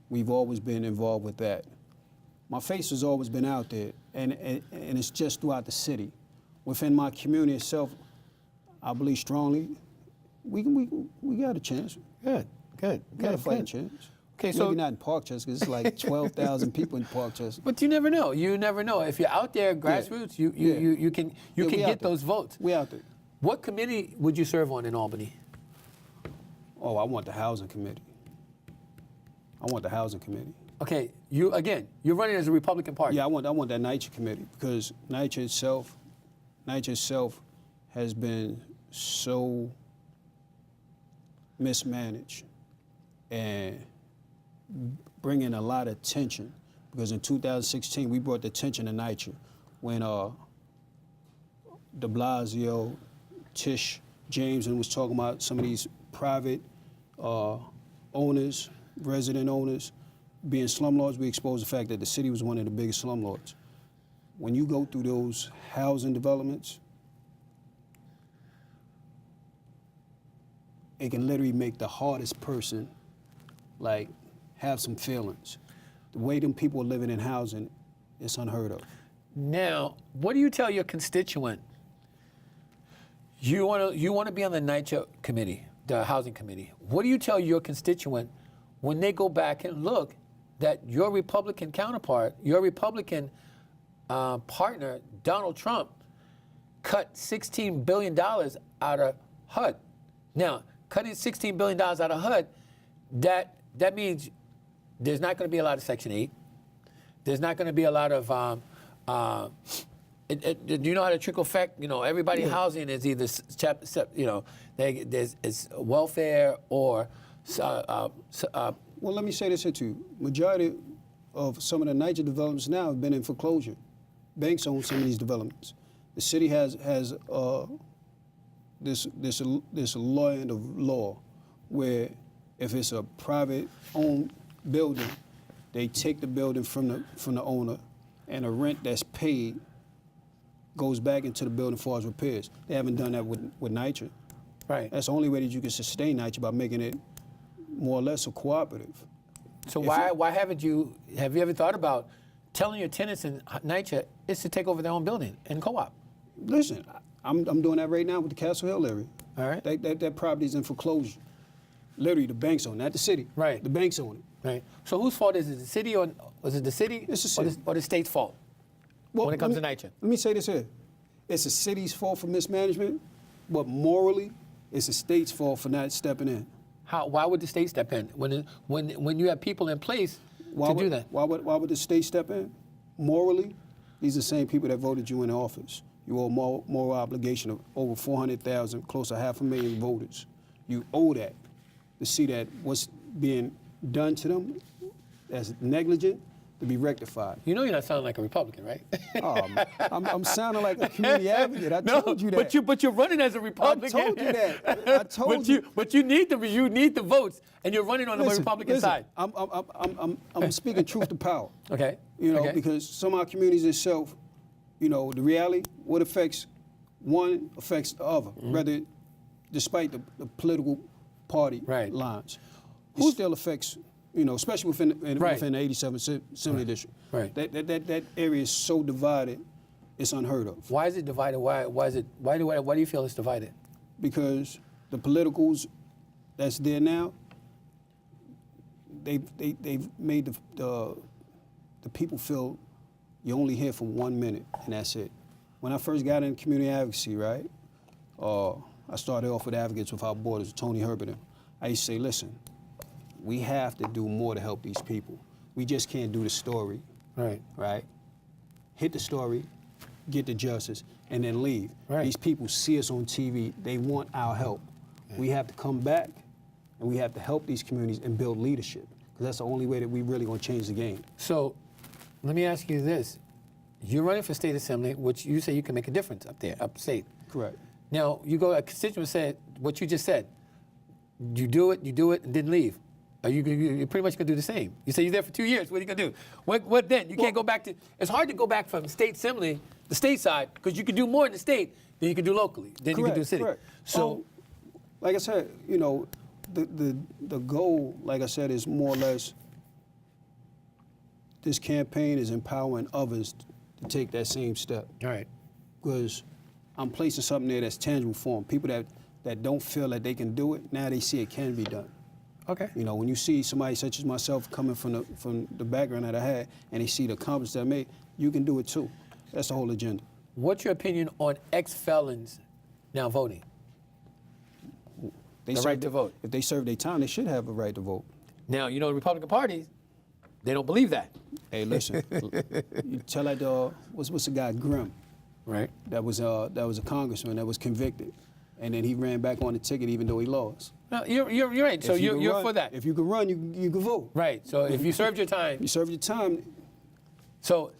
we've always been involved with that. My face has always been out there, and it's just throughout the city. Within my community itself, I believe strongly we got a chance. Good. We got a fighting chance. Okay, so maybe not in Parkchester, 'cause it's like 12,000 people in Parkchester. but you never know. You never know. If you're out there, grassroots, you can Yeah, we out get there. those votes. We out there. What committee would you serve on in Albany? Oh, I want the housing committee. I want the housing committee. Okay, you're running as a Republican Party. Yeah, I want that NYCHA committee because NYCHA itself has been so mismanaged and bringing a lot of attention. Because in 2016, we brought the attention to NYCHA when de Blasio, Tish James, and was talking about some of these private owners, resident owners, being slumlords. We exposed the fact that the city was one of the biggest slumlords. When you go through those housing developments, it can literally make the hardest person like have some feelings. The way them people are living in housing, it's unheard of. Now, what do you tell your constituent? You want to be on the NYCHA committee, the housing committee. What do you tell your constituent when they go back and look that your Republican counterpart, your Republican partner, Donald Trump, cut $16 billion out of HUD? Now, cutting $16 billion out of HUD, that means there's not going to be a lot of Section 8. There's not going to be a lot of, do you know how to trickle effect? You know, everybody housing is either, it's welfare or. Well, let me say this here too. Majority of some of the NYCHA developments now have been in foreclosure. Banks own some of these developments. The city has this law end of law where if it's a private owned building, they take the building from the owner, and the rent that's paid goes back into the building for as repairs. They haven't done that with NYCHA. Right. That's the only way that you can sustain NYCHA, by making it more or less a cooperative. So why have you ever thought about telling your tenants in NYCHA is to take over their own building and co-op? Listen, I'm doing that right now with the Castle Hill area. All right. That property's in foreclosure. Literally, the banks own it, not the city. Right. The banks own it. Right. So whose fault is it? The city or was it the city? It's the city. Or the state's fault when it comes to NYCHA? Let me say this here. It's the city's fault for mismanagement, but morally, it's the state's fault for not stepping in. Why would the state step in when you have people in place to do that? Why would the state step in? Morally, these are the same people that voted you in office. You owe a moral obligation of over 400,000, close to 500,000 voters. You owe that to see that what's being done to them as negligent to be rectified. You know you're not sounding like a Republican, right? I'm sounding like a community advocate. I told you that. But you're running as a Republican. I told you that. I told you. But you need the votes, and you're running on the Republican side. I'm speaking truth to power. Okay. You know, Okay. because some of our communities itself, you know, the reality, what affects one affects the other, whether, despite the political party lines. It still affects, you know, especially within the 87 Assembly District. Right. That area is so divided, it's unheard of. Why is it divided? Why do you feel it's divided? Because the politicals that's there now, they've made the people feel you're only here for 1 minute, and that's it. When I first got into community advocacy, right, I started off with Advocates Without Borders, Tony Herbert. I used to say, listen, we have to do more to help these people. We just can't do the story, right? Hit the story, get the justice, and then leave. Right. These people see us on TV. They want our help. We have to come back, and we have to help these communities and build leadership, because that's the only way that we really going to change the game. So let me ask you this. You're running for state assembly, which you say you can make a difference up there, upstate. Correct. Now, a constituent said what you just said. You do it, and didn't leave. You're pretty much going to do the same. You say you're there for 2 years. What are you going to do? What then? You can't go back to. It's hard to go back from state assembly, the state side, because you can do more in the state than you can do locally. Then you can do the city. Correct. So, like I said, you know, the goal, like I said, is more or less. This campaign is empowering others to take that same step. all right. Because I'm placing something there that's tangible for them. People that don't feel that they can do it, now they see it can be done. Okay. You know, when you see somebody such as myself coming from the background that I had, and they see the accomplishments that I made, you can do it too. That's the whole agenda. What's your opinion on ex-felons now voting? They The serve right to vote. If they serve their time, they should have a right to vote. Now, you know, the Republican Party, they don't believe that. Hey, listen, you tell that what's the guy Grimm? Right. That was a congressman that was convicted, and then he ran back on the ticket even though he lost. No, you're right. So If you you're can run- for that. If you can run, you can vote. Right. So if you served your time. You serve your time. So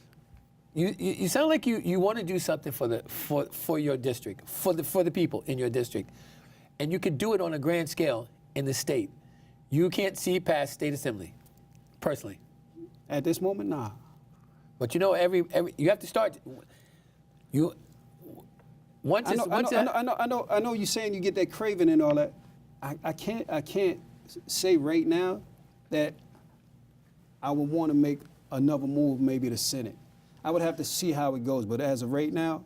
you sound like you want to do something for your district, for the people in your district. And you could do it on a grand scale in the state. You can't see past state assembly, personally. At this moment, nah. But you know, every you have to start. You once I know you're saying you get that craving and all that. I can't say right now that I would want to make another move, maybe the Senate. I would have to see how it goes. But as of right now,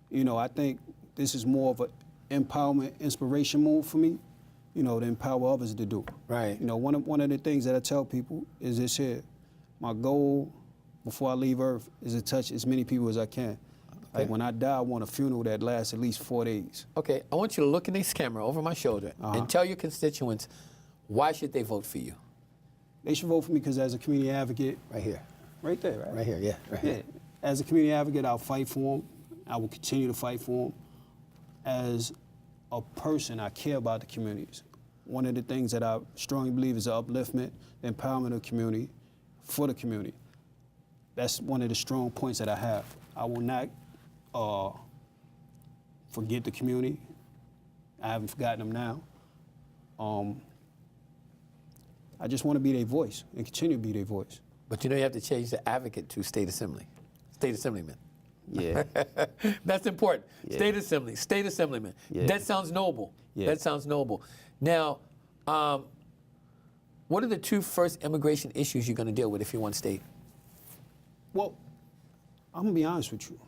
you know, I think this is more of an empowerment, inspiration move for me, you know, to empower others to do. Right. You know, one of the things that I tell people is this here. My goal before I leave Earth is to touch as many people as I can. Like when I die, I want a funeral that lasts at least 4 days. Okay, I want you to look in this camera over my shoulder and tell your constituents why should they vote for you. They should vote for me because as a community advocate, Right here. right there, right? Right here. Yeah. Right Yeah. here. As a community advocate, I'll fight for them. I will continue to fight for them. As a person, I care about the communities. One of the things that I strongly believe is the upliftment, the empowerment of the community for the community. That's one of the strong points that I have. I will not forget the community. I haven't forgotten them now. I just want to be their voice and continue to be their voice. But you know you have to change the advocate to state assembly, state assemblyman. Yeah. That's important. Yeah. State assemblyman. Yeah. That sounds noble. Yeah. That sounds noble. Now, what are the two first immigration issues you're going to deal with if you want state? Well, I'm going to be honest with you.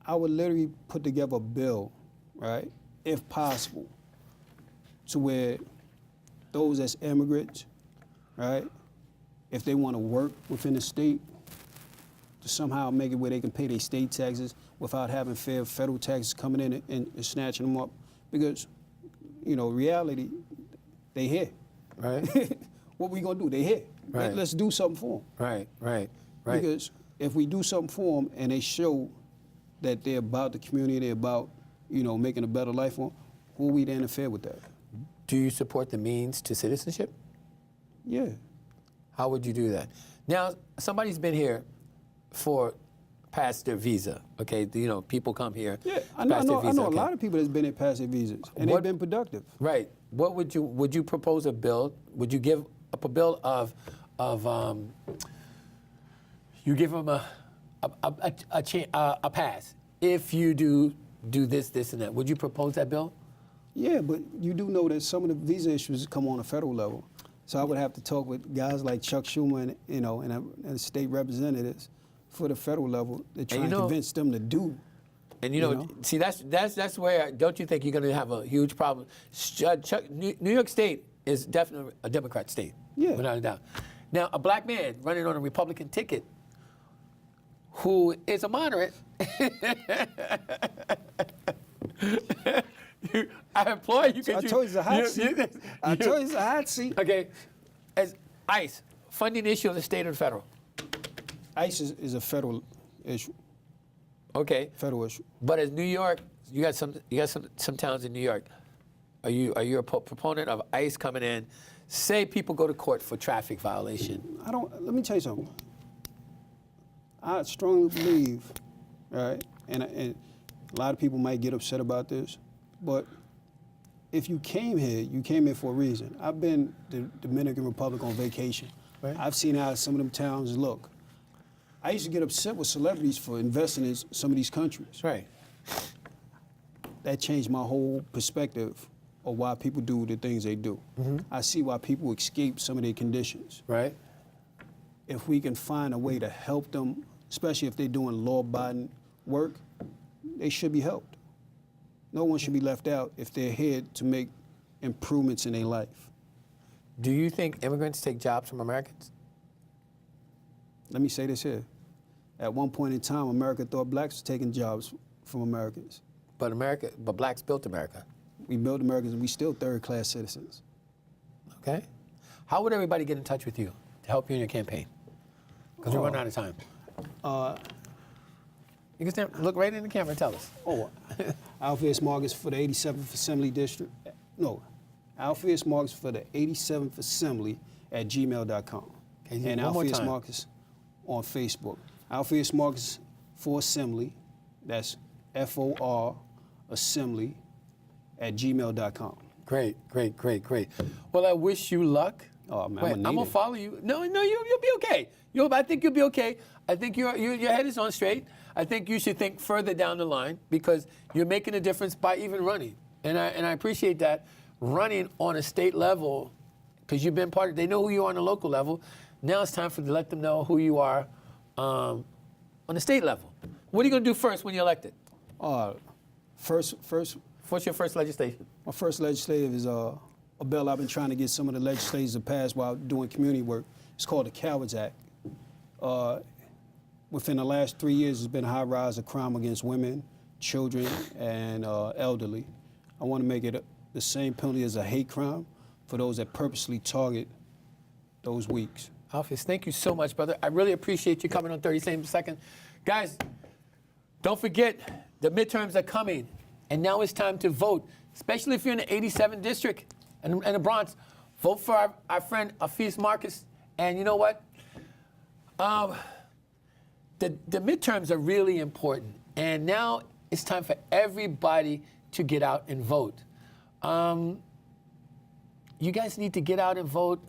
I would literally put together a bill, right, if possible, to where those as immigrants, right, if they want to work within the state, to somehow make it where they can pay their state taxes without having fair federal taxes coming in and snatching them up. Because, you know, reality, they here. Right. What we gonna do? They here. Right. Let's do something for them. Right. Because if we do something for them and they show that they're about the community, they're about, you know, making a better life for them, who are we to interfere with that? Do you support the means to citizenship? Yeah. How would you do that? Now, somebody's been here for past their visa, okay? You know, people come here Yeah, I past their know visa. a okay? lot of people that's been in past their visas, and What- they've been productive. Right. What would you propose a bill? Would you give up a bill of you give them a pass if you do this and that? Would you propose that bill? Yeah, but you do know that some of the visa issues come on a federal level. So I would have to talk with guys like Chuck Schumer and, you know, and state representatives for the federal level to try you and know- convince them to do. And you know, know? see, that's where don't you think you're going to have a huge problem? New York State is definitely a Democrat state, Yeah. without a doubt. Now, a black man running on a Republican ticket, who is a moderate, I implore you. I told you it's a hot seat. I told you it's a hot seat. Okay, as ICE funding issue of the state or the federal. ICE is a federal issue. Okay, Federal issue. but as New York, you got some towns in New York. Are you a proponent of ICE coming in? Say people go to court for traffic violation. Let me tell you something. I strongly believe, right, and a lot of people might get upset about this, but if you came here for a reason. I've been to the Dominican Republic on vacation. Right. I've seen how some of them towns look. I used to get upset with celebrities for investing in some of these countries. Right. That changed my whole perspective of why people do the things they do. I see why people escape some of their conditions. Right. If we can find a way to help them, especially if they're doing law-abiding work, they should be helped. No one should be left out if they're here to make improvements in their life. Do you think immigrants take jobs from Americans? Let me say this here. At one point in time, America thought blacks were taking jobs from Americans. But blacks built America. We built Americans, and we still third-class citizens. Okay. How would everybody get in touch with you to help you in your campaign? Because we're running out of time. You can look right in the camera and tell us. Alpheaus Marcus for the 87th Assembly District. No, Alpheaus Marcus for the 87th Assembly at gmail.com. Okay, and one more Alpheaus time. Marcus on Facebook. Alpheaus Marcus for Assembly, that's FOR Assembly at gmail.com. Great. Well, I wish you luck. Oh, man, Wait, I'm gonna follow you. No, you'll be okay. I think you'll be okay. I think your head is on straight. I think you should think further down the line because you're making a difference by even running, and I appreciate that. Running on a state level, because you've been part of. They know who you are on the local level. Now it's time to let them know who you are on the state level. What are you gonna do first when you're elected? First. What's your first legislation? My first legislative is a bill I've been trying to get some of the legislators to pass while doing community work. It's called the Cowards Act. Within the last 3 years, there's been a high rise of crime against women, children, and elderly. I want to make it the same penalty as a hate crime for those that purposely target those weaks. Alpheaus, thank you so much, brother. I really appreciate you coming on 30 Seconds. Guys, don't forget, the midterms are coming, and now it's time to vote, especially if you're in the 87th District and the Bronx. Vote for our friend Alpheaus Marcus. And you know what? The midterms are really important, and now it's time for everybody to get out and vote. You guys need to get out and vote,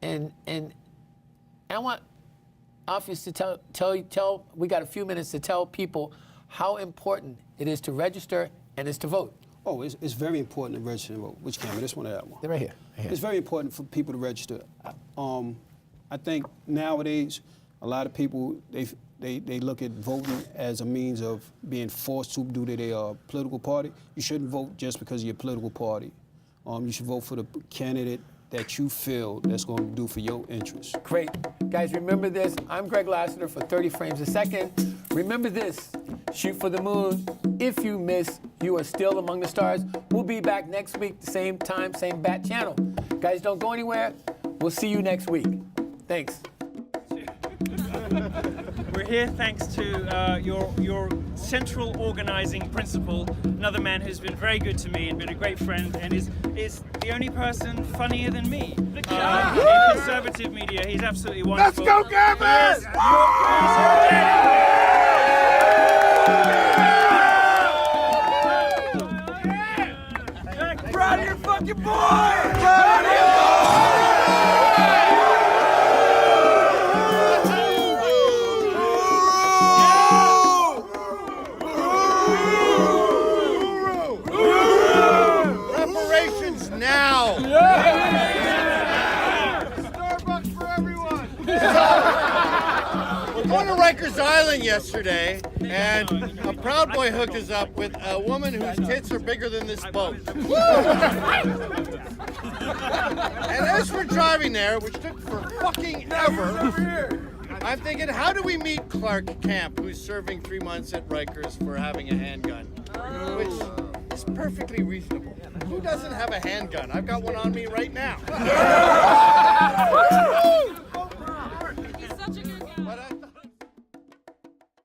and I want Alpheaus to tell. We got a few minutes to tell people how important it is to register and is to vote. Oh, it's very important to register and vote. Which camera? This one or that one? They're right here. It's very important for people to register. I think nowadays a lot of people they look at voting as a means of being forced to do to their political party. You shouldn't vote just because of your political party. You should vote for the candidate that you feel that's going to do for your interests. Great. Guys, remember this. I'm Greg Lassiter for 30 Frames a Second. Remember this. Shoot for the moon. If you miss, you are still among the stars. We'll be back next week, the same time, same bat channel. Guys, don't go anywhere. We'll see you next week. Thanks. We're here thanks to your central organizing principal, another man who's been very good to me and been a great friend and is the only person funnier than me. In conservative media, he's absolutely wonderful. Let's go, Gavin! Proud of your fucking boy! Reparations now! Starbucks for everyone! We're going to Rikers Island yesterday, and a Proud Boy hooked us up with a woman whose tits are bigger than this boat. And as we're driving there, which took for fucking ever, I'm thinking, how do we meet Clark Camp, who's serving 3 months at Rikers for having a handgun? Which is perfectly reasonable. Who doesn't have a handgun? I've got one on me right now.